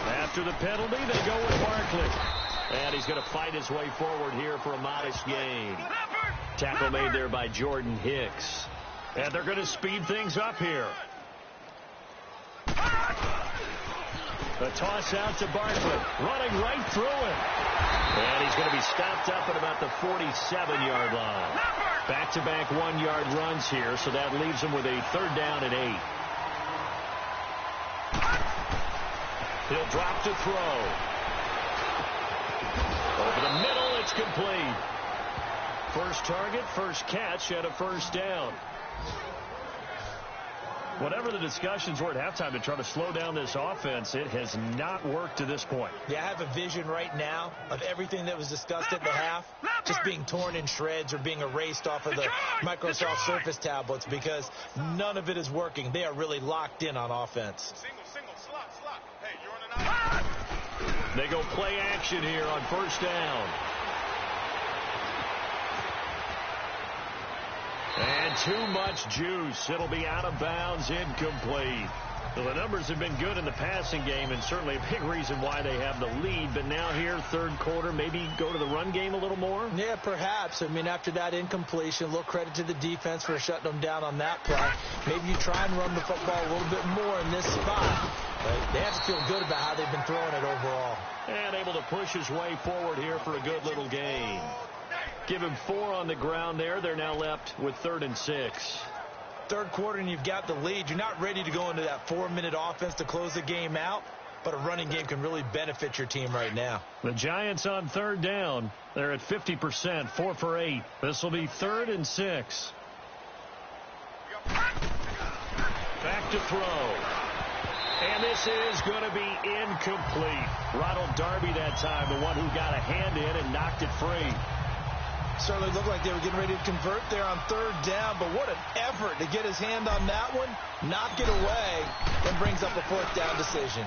After the penalty, they go with Barkley. And he's going to fight his way forward here for a modest gain. Tackle made there by Jordan Hicks. And they're going to speed things up here. A toss out to Barkley. Running right through him. And he's going to be stopped up at about the 47-yard line. Back-to-back 1-yard runs here, so that leaves him with a 3rd down and 8. He'll drop to throw. Over the middle, it's complete. First target, first catch, and a first down. Whatever the discussions were at halftime to try to slow down this offense, it has not worked to this point. Yeah, I have a vision right now of everything that was discussed at the half just being torn in shreds or being erased off of the Microsoft Surface tablets because none of it is working. They are really locked in on offense. Single, slot. Hey, you're on an island. They go play action here on 1st down. And too much juice. It'll be out of bounds, incomplete. Well, the numbers have been good in the passing game and certainly a big reason why they have the lead. But now here, 3rd quarter, maybe go to the run game a little more? Yeah, perhaps. I mean, after that incompletion, a little credit to the defense for shutting them down on that play. Maybe you try and run the football a little bit more in this spot. But they have to feel good about how they've been throwing it overall. And able to push his way forward here for a good little gain. Give him 4 on the ground there. They're now left with 3rd and 6. 3rd quarter and you've got the lead. You're not ready to go into that 4-minute offense to close the game out, but a running game can really benefit your team right now. The Giants on 3rd down. They're at 50%, 4 for 8. This will be 3rd and 6. Back to throw. And this is going to be incomplete. Ronald Darby that time, the one who got a hand in and knocked it free. Certainly looked like they were getting ready to convert there on 3rd down, but what an effort to get his hand on that one, knock it away, and brings up a 4th down decision.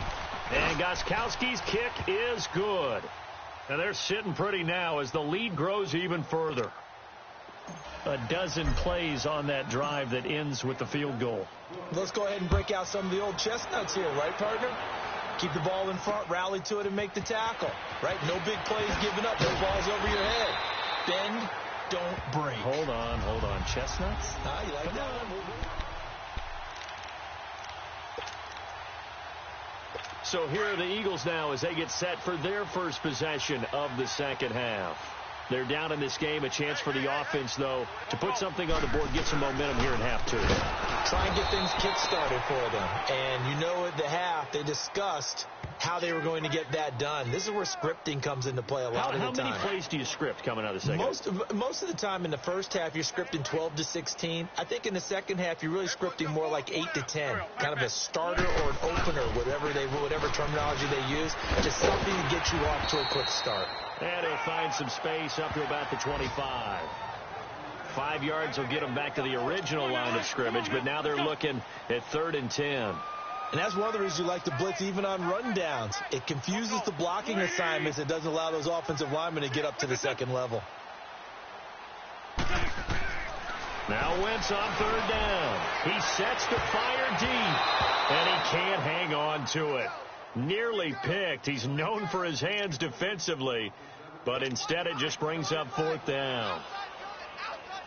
And Gostkowski's kick is good. And they're sitting pretty now as the lead grows even further. A dozen plays on that drive that ends with the field goal. Let's go ahead and break out some of the old chestnuts here, right, partner? Keep the ball in front, rally to it, and make the tackle, right? No big plays given up, no balls over your head. Bend, don't break. Hold on. Chestnuts? You like that? So here are the Eagles now as they get set for their first possession of the second half. They're down in this game. A chance for the offense, though, to put something on the board, get some momentum here in half two. Try and get things kick-started for them. And you know at the half, they discussed how they were going to get that done. This is where scripting comes into play a lot of the time. How many plays do you script coming out of the second half? Most of the time in the first half, you're scripting 12 to 16. I think in the second half, you're really scripting more like 8 to 10. Kind of a starter or an opener, whatever terminology they use. Just something to get you off to a quick start. And he'll find some space up to about the 25. 5 yards will get them back to the original line of scrimmage, but now they're looking at 3rd and 10. And that's one of the reasons you like to blitz even on rundowns. It confuses the blocking assignments. It doesn't allow those offensive linemen to get up to the second level. Now Wentz on 3rd down. He sets to fire deep, and he can't hang on to it. Nearly picked. He's known for his hands defensively, but instead it just brings up 4th down.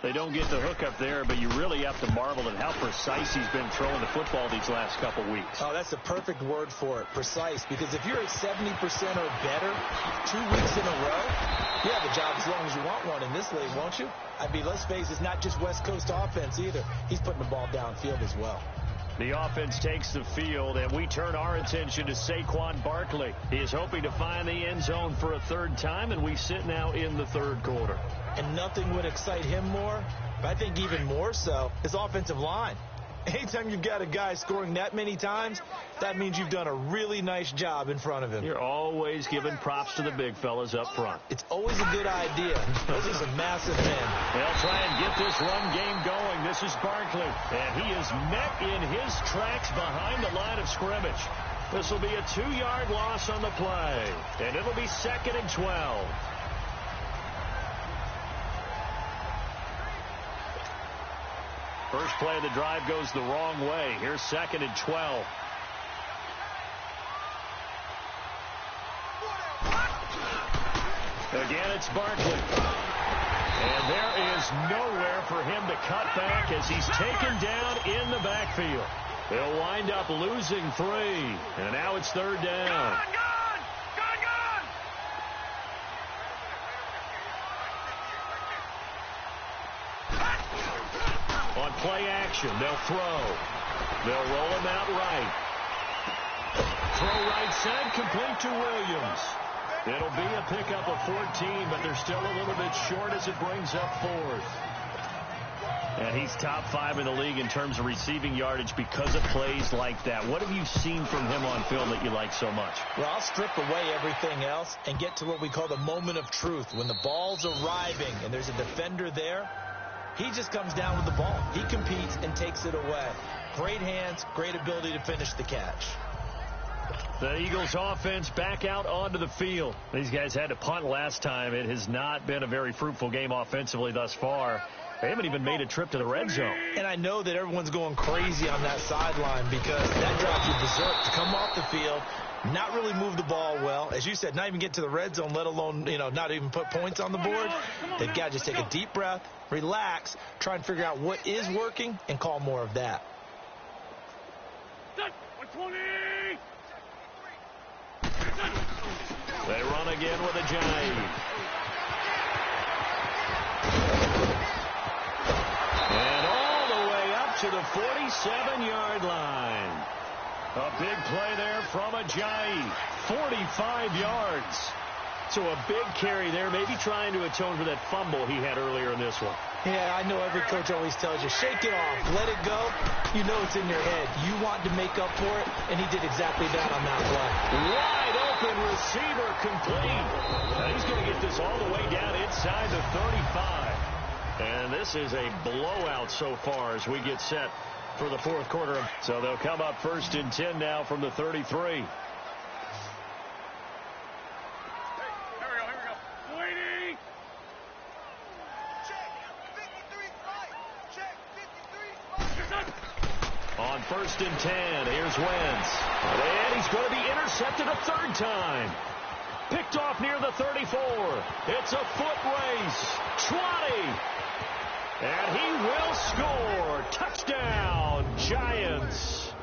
They don't get the hook up there, but you really have to marvel at how precise he's been throwing the football these last couple weeks. Oh, that's the perfect word for it, precise, because if you're at 70% or better 2 weeks in a row, you have a job as long as you want one in this league, won't you? I mean, let's face it, it's not just West Coast offense either. He's putting the ball downfield as well. The offense takes the field, and we turn our attention to Saquon Barkley. He is hoping to find the end zone for a 3rd time, and we sit now in the 3rd quarter. And nothing would excite him more, but I think even more so, his offensive line. Anytime you've got a guy scoring that many times, that means you've done a really nice job in front of him. You're always giving props to the big fellas up front. It's always a good idea. Those are some massive men. They'll try and get this run game going. This is Barkley, and he is met in his tracks behind the line of scrimmage. This will be a 2-yard loss on the play, and it'll be 2nd and 12. First play of the drive goes the wrong way. Here's 2nd and 12. Again, it's Barkley. And there is nowhere for him to cut back as he's taken down in the backfield. They'll wind up losing 3. And now it's 3rd down. On play action, they'll throw. They'll roll him out right. Throw right side, complete to Williams. It'll be a pickup of 14, but they're still a little bit short as it brings up 4th. And he's top 5 in the league in terms of receiving yardage because of plays like that. What have you seen from him on film that you like so much? Well, I'll strip away everything else and get to what we call the moment of truth. When the ball's arriving and there's a defender there, he just comes down with the ball. He competes and takes it away. Great hands, great ability to finish the catch. The Eagles offense back out onto the field. These guys had to punt last time. It has not been a very fruitful game offensively thus far. They haven't even made a trip to the red zone. And I know that everyone's going crazy on that sideline because that drives you berserk to come off the field, not really move the ball well. As you said, not even get to the red zone, let alone, not even put points on the board. They've got to just take a deep breath, relax, try and figure out what is working, and call more of that. They run again with a jive. And all the way up to the 47-yard line. A big play there from Ajayi. 45 yards. So a big carry there, maybe trying to atone for that fumble he had earlier in this one. Yeah, I know every coach always tells you, shake it off, let it go. You know it's in your head. You want to make up for it, and he did exactly that on that play. Wide open receiver complete. Now he's going to get this all the way down inside the 35. And this is a blowout so far as we get set for the 4th quarter. So they'll come up 1st and 10 now from the 33. On 1st and 10, here's Wentz. And he's going to be intercepted a 3rd time. Picked off near the 34. It's a foot race. 20. And he will score. Touchdown, Giants.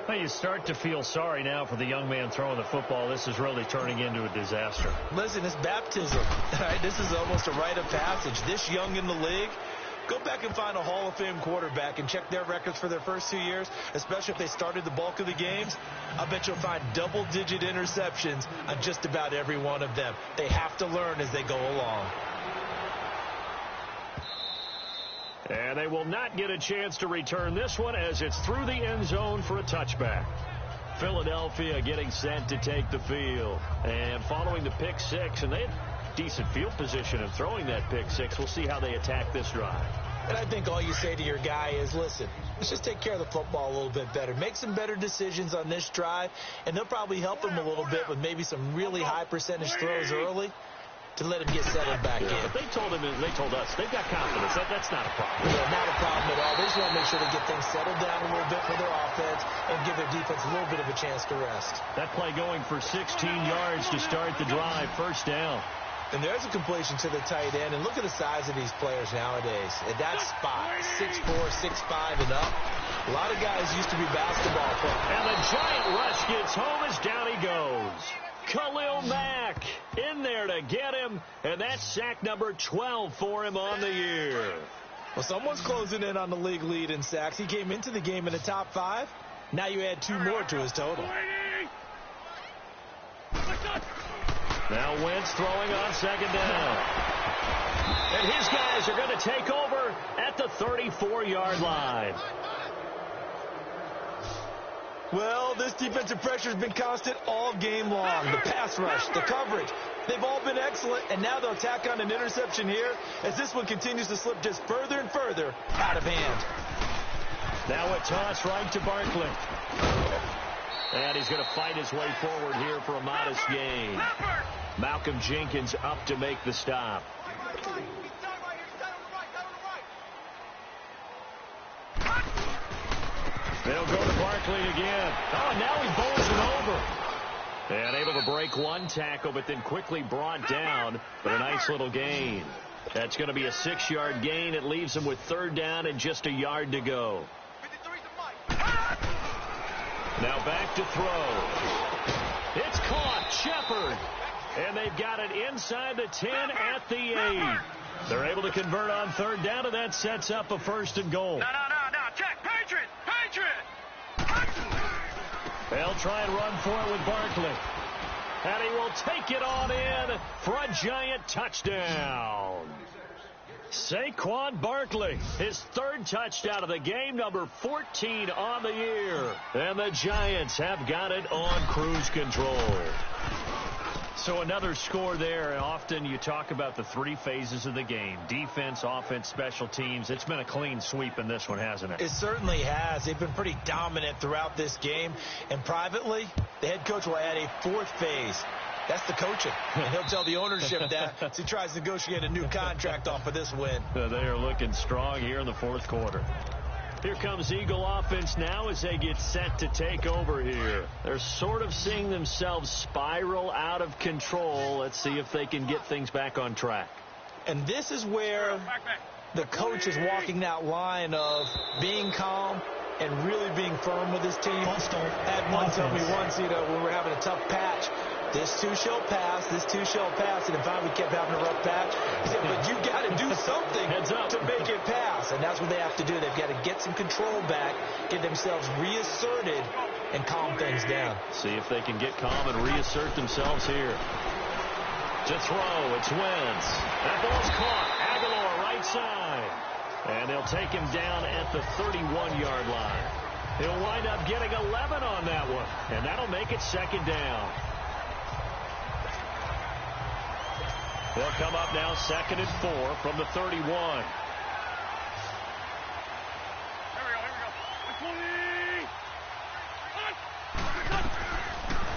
Well, you start to feel sorry now for the young man throwing the football. This is really turning into a disaster. Listen, it's baptism. All right, this is almost a rite of passage. This young in the league, go back and find a Hall of Fame quarterback and check their records for their first 2 years, especially if they started the bulk of the games. I bet you'll find double-digit interceptions on just about every one of them. They have to learn as they go along. And they will not get a chance to return this one as it's through the end zone for a touchback. Philadelphia getting set to take the field. And following the pick six, and they had decent field position of throwing that pick six. We'll see how they attack this drive. And I think all you say to your guy is, listen, let's just take care of the football a little bit better. Make some better decisions on this drive, and they'll probably help him a little bit with maybe some really high percentage throws early to let him get settled back in. But they told us, they've got confidence. That's not a problem. Yeah, not a problem at all. They just want to make sure they get things settled down a little bit for their offense and give their defense a little bit of a chance to rest. That play going for 16 yards to start the drive, first down. And there's a completion to the tight end. And look at the size of these players nowadays. At that spot, 6'4", 6'5", and up. A lot of guys used to be basketball players. And the giant rush gets home as down he goes. Khalil Mack in there to get him, and that's sack number 12 for him on the year. Well, someone's closing in on the league lead in sacks. He came into the game in the top 5. Now you add 2 more to his total. Now Wentz throwing on second down. And his guys are going to take over at the 34-yard line. Well, this defensive pressure has been constant all game long. The pass rush, the coverage, they've all been excellent, and now they'll tack on an interception here as this one continues to slip just further and further out of hand. Now a toss right to Barkley. And he's going to fight his way forward here for a modest gain. Malcolm Jenkins up to make the stop. They'll go to Barkley again. Oh, and now he bowls it over. And able to break one tackle, but then quickly brought down. But a nice little gain. That's going to be a 6-yard gain. It leaves him with third down and just a yard to go. Now back to throw. It's caught. Shepard. And they've got it inside the 10 at the 8. They're able to convert on third down, and that sets up a first and goal. No. Check. Patriot. They'll try and run for it with Barkley. And he will take it on in for a giant touchdown. Saquon Barkley, his third touchdown of the game, number 14 on the year. And the Giants have got it on cruise control. So another score there, and often you talk about the 3 phases of the game. Defense, offense, special teams. It's been a clean sweep in this one, hasn't it? It certainly has. They've been pretty dominant throughout this game. And privately, the head coach will add a 4th phase. That's the coaching. And he'll tell the ownership that as he tries to negotiate a new contract off of this win. They are looking strong here in the 4th quarter. Here comes Eagle offense now as they get set to take over here. They're sort of seeing themselves spiral out of control. Let's see if they can get things back on track. And this is where the coach is walking that line of being calm and really being firm with his team. Had one tell me once, when we were having a tough patch, this too shall pass, this too shall pass. And if we kept having a rough patch, he said, but you got to do something to make it pass. And that's what they have to do. They've got to get some control back, get themselves reasserted, and calm things down. See if they can get calm and reassert themselves here. To throw, it's Wentz. That ball's caught. Aguilar right side. And they'll take him down at the 31-yard line. He'll wind up getting 11 on that one. And that'll make it second down. They'll come up now 2nd and 4 from the 31. Here we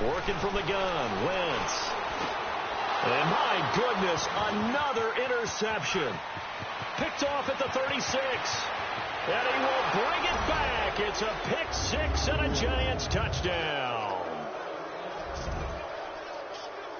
go. Working from the gun, Wentz. And my goodness, another interception. Picked off at the 36. And he will bring it back. It's a pick 6 and a Giants touchdown.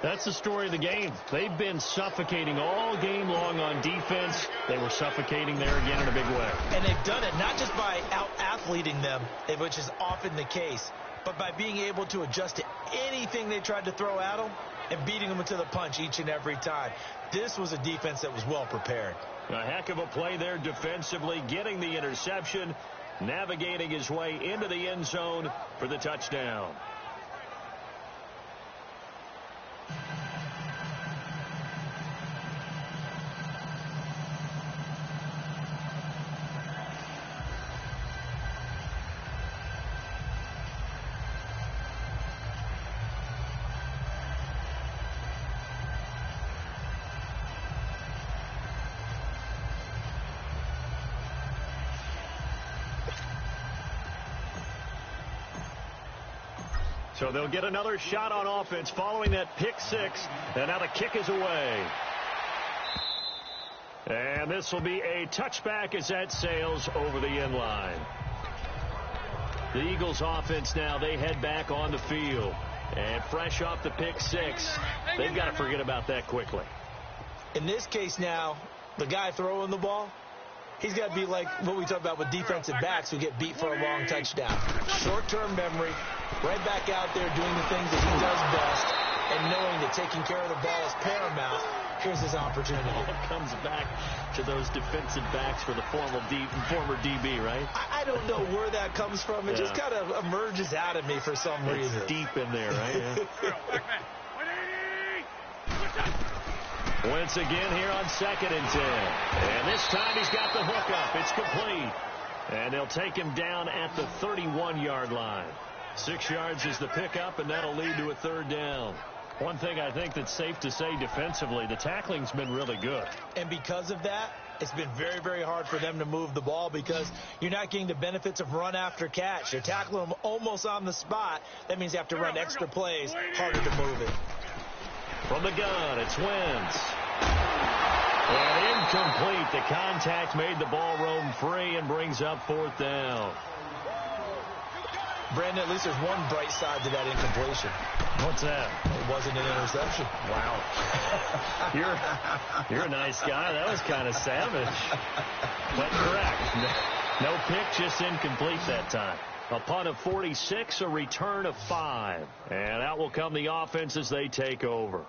That's the story of the game. They've been suffocating all game long on defense. They were suffocating there again in a big way. And they've done it not just by out-athleting them, which is often the case, but by being able to adjust to anything they tried to throw at them and beating them to the punch each and every time. This was a defense that was well prepared. A heck of a play there defensively, getting the interception, navigating his way into the end zone for the touchdown. So they'll get another shot on offense following that pick six. And now the kick is away. And this will be a touchback as that sails over the end line. The Eagles offense now, they head back on the field. And fresh off the pick six, they've got to forget about that quickly. In this case now, the guy throwing the ball, he's got to be like what we talk about with defensive backs who get beat for a long touchdown. Short-term memory, right back out there doing the things that he does best, and knowing that taking care of the ball is paramount. Here's his opportunity. It comes back to those defensive backs for the former DB, right? I don't know where that comes from. It just kind of emerges out of me for some reason. It's deep in there, right? Yeah. Wentz again here on 2nd and 10. And this time he's got the hook up. It's complete. And they'll take him down at the 31-yard line. 6 yards is the pickup, and that'll lead to a 3rd down. One thing I think that's safe to say defensively, the tackling's been really good. And because of that, it's been very, very hard for them to move the ball because you're not getting the benefits of run after catch. You're tackling them almost on the spot. That means you have to run extra plays, harder to move it. From the gun, it's Wentz. And incomplete. The contact made the ball roam free and brings up 4th down. Brandon, at least there's one bright side to that incompletion. What's that? It wasn't an interception. Wow. You're a nice guy. That was kind of savage. But correct. No pick, just incomplete that time. A punt of 46, a return of 5. And out will come the offense as they take over.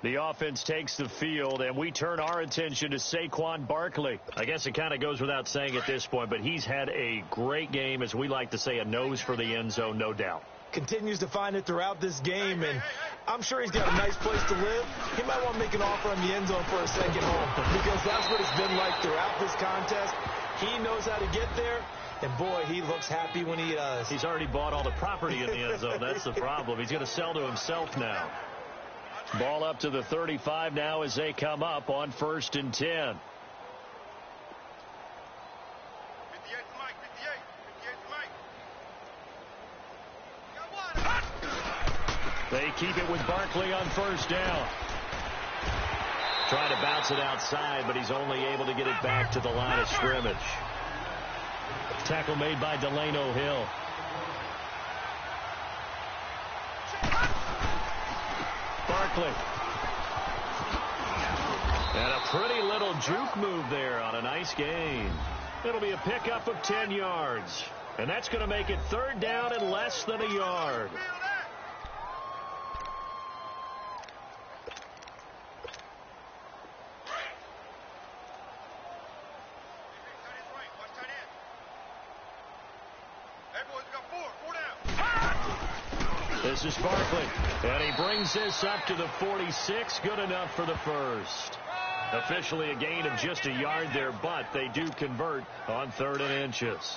The offense takes the field, and we turn our attention to Saquon Barkley. I guess it kind of goes without saying at this point, but he's had a great game, as we like to say, a nose for the end zone, no doubt. Continues to find it throughout this game, and I'm sure he's got a nice place to live. He might want to make an offer on the end zone for a second home, because that's what it's been like throughout this contest. He knows how to get there, and boy, he looks happy when he does. He's already bought all the property in the end zone. That's the problem. He's going to sell to himself now. Ball up to the 35 now as they come up on 1st and 10. They keep it with Barkley on 1st down. Trying to bounce it outside, but he's only able to get it back to the line of scrimmage. Tackle made by Delano Hill. Barkley. And a pretty little juke move there on a nice gain. It'll be a pickup of 10 yards. And that's going to make it 3rd down and less than a yard. This is Barkley, and he brings this up to the 46. Good enough for the 1st. Officially a gain of just a yard there, but they do convert on 3rd and inches.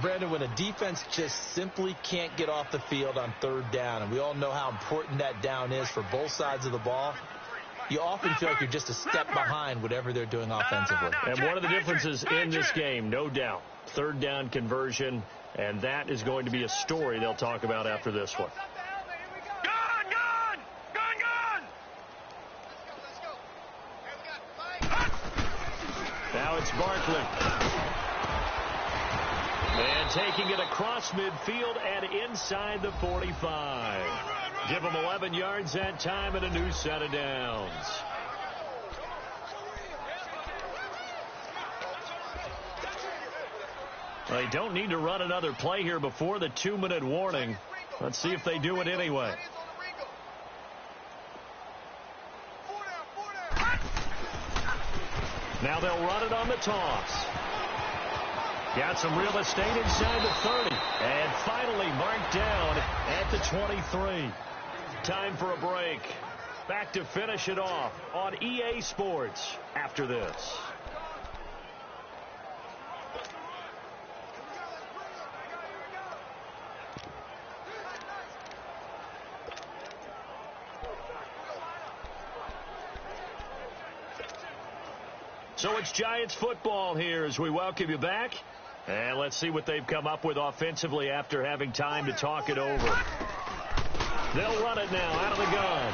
Brandon, when a defense just simply can't get off the field on 3rd down, and we all know how important that down is for both sides of the ball, you often feel like you're just a step behind whatever they're doing offensively. And one of the differences in this game, no doubt, 3rd down conversion, and that is going to be a story they'll talk about after this one. Now it's Barkley. And taking it across midfield and inside the 45. Give them 11 yards that time and a new set of downs. They don't need to run another play here before the 2-minute warning. Let's see if they do it anyway. Now they'll run it on the toss. Got some real estate inside the 30. And finally marked down at the 23. Time for a break. Back to finish it off on EA Sports after this. So it's Giants football here as we welcome you back. And let's see what they've come up with offensively after having time to talk it over. They'll run it now out of the gun.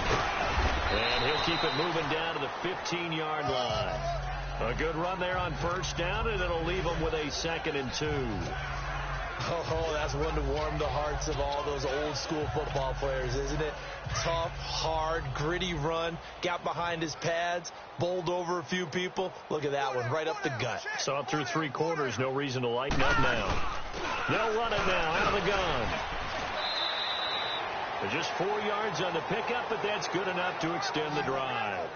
And he'll keep it moving down to the 15-yard line. A good run there on first down, and it'll leave them with a 2nd and 2. Oh, that's one to warm the hearts of all those old-school football players, isn't it? Tough, hard, gritty run. Got behind his pads, bowled over a few people. Look at that one, right up the gut. Saw it through 3 quarters. No reason to lighten up now. They'll run it now out of the gun. They're just 4 yards on the pickup, but that's good enough to extend the drive.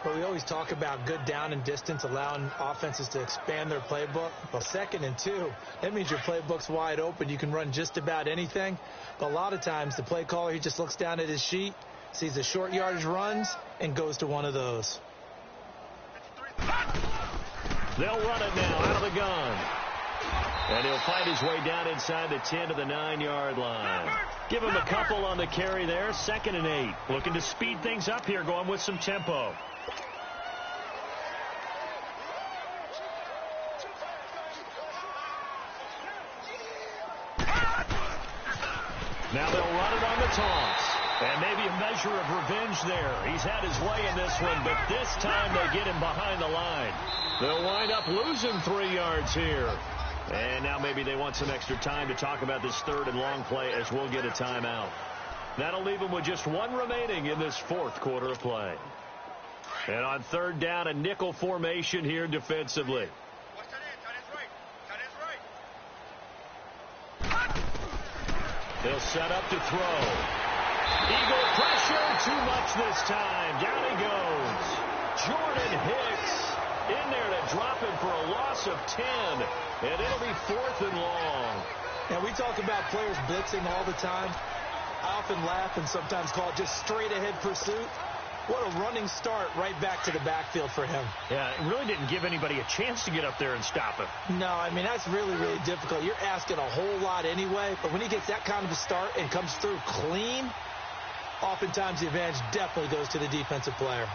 Well, we always talk about good down and distance, allowing offenses to expand their playbook. Well, 2nd and 2, that means your playbook's wide open. You can run just about anything. But a lot of times, the play caller, he just looks down at his sheet, sees the short yardage runs, and goes to one of those. They'll run it now out of the gun. And he'll fight his way down inside the 10 to the 9-yard line. Give him a couple on the carry there. 2nd and 8. Looking to speed things up here, going with some tempo. Now they'll run it on the toss. And maybe a measure of revenge there. He's had his way in this one, but this time they get him behind the line. They'll wind up losing 3 yards here. And now maybe they want some extra time to talk about this 3rd and long play as we'll get a timeout. That'll leave them with just 1 remaining in this 4th quarter of play. And on 3rd down, a nickel formation here defensively. They'll set up to throw. Eagle pressure, too much this time. Down he goes. Jordan Hicks in there to drop him for a loss of 10. And it'll be 4th and long. Now, we talk about players blitzing all the time. I often laugh and sometimes call it just straight-ahead pursuit. What a running start right back to the backfield for him. Yeah, it really didn't give anybody a chance to get up there and stop him. No, I mean, that's really, really difficult. You're asking a whole lot anyway, but when he gets that kind of a start and comes through clean, oftentimes the advantage definitely goes to the defensive player.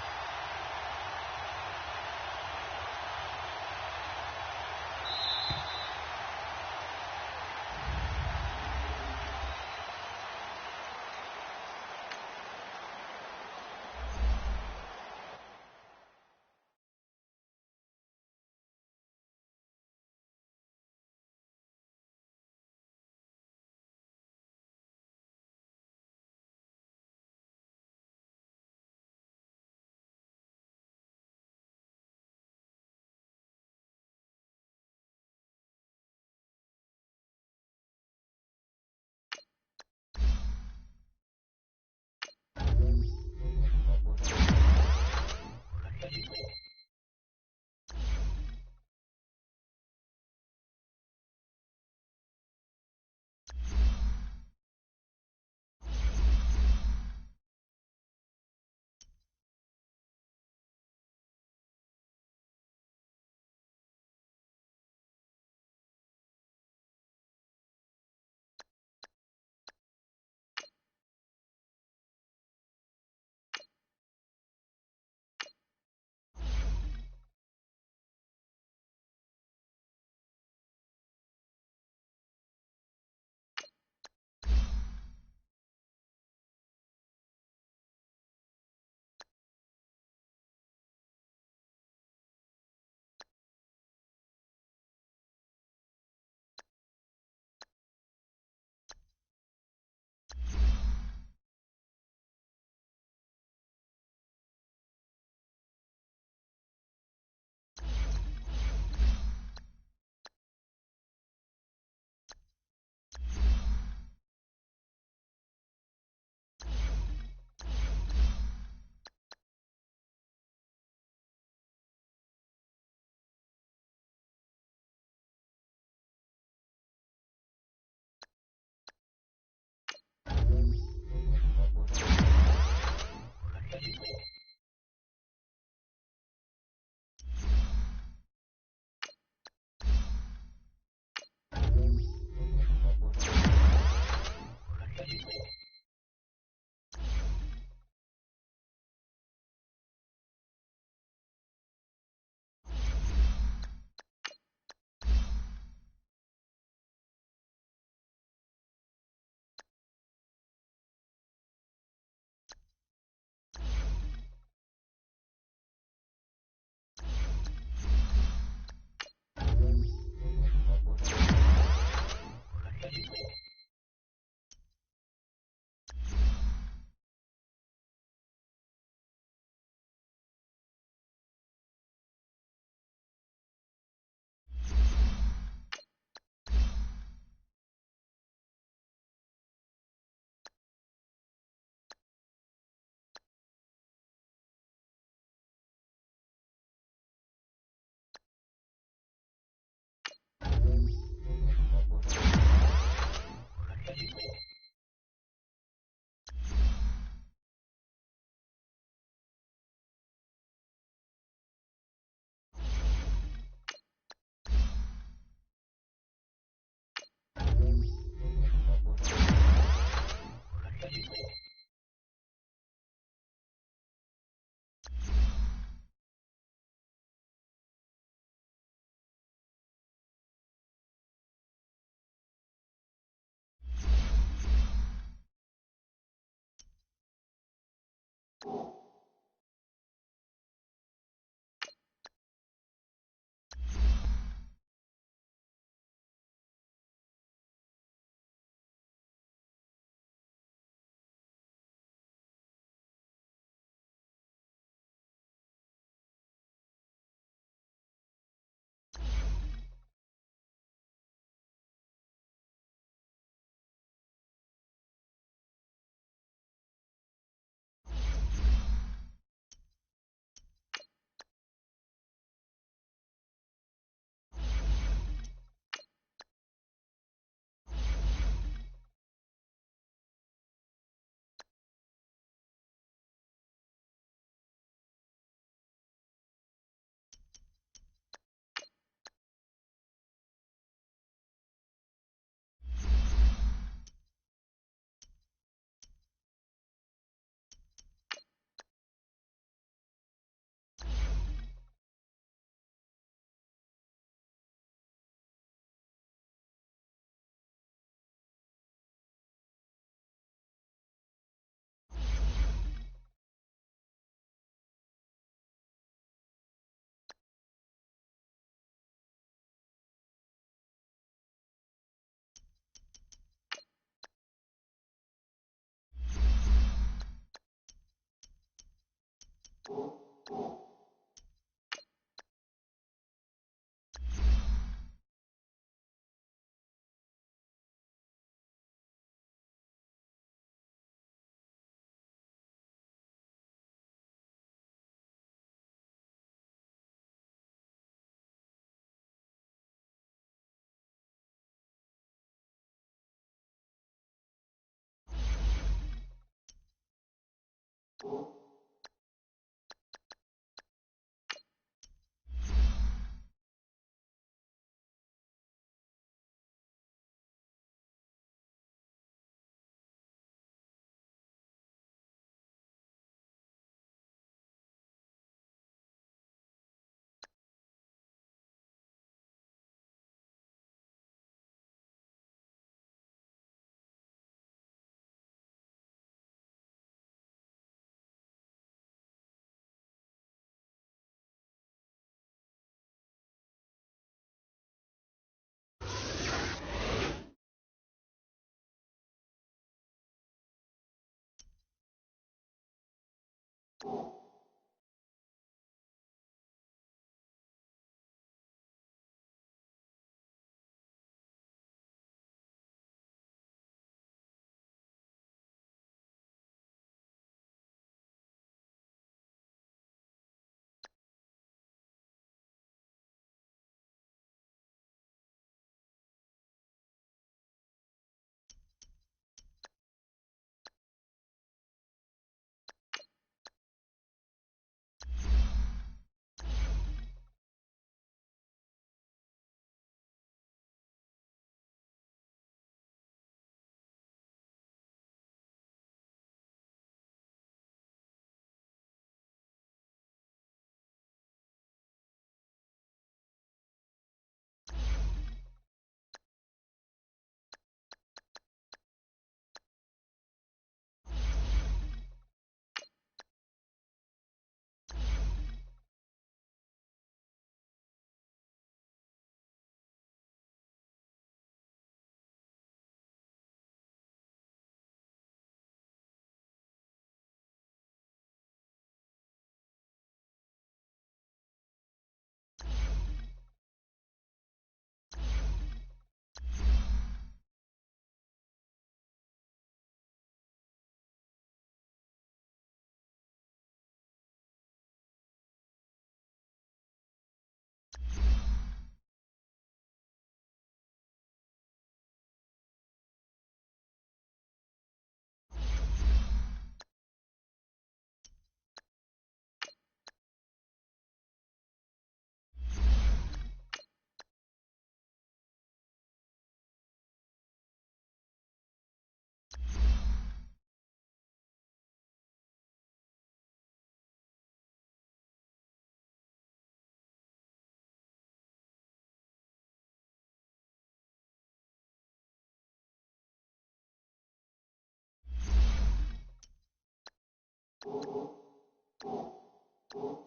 Ball.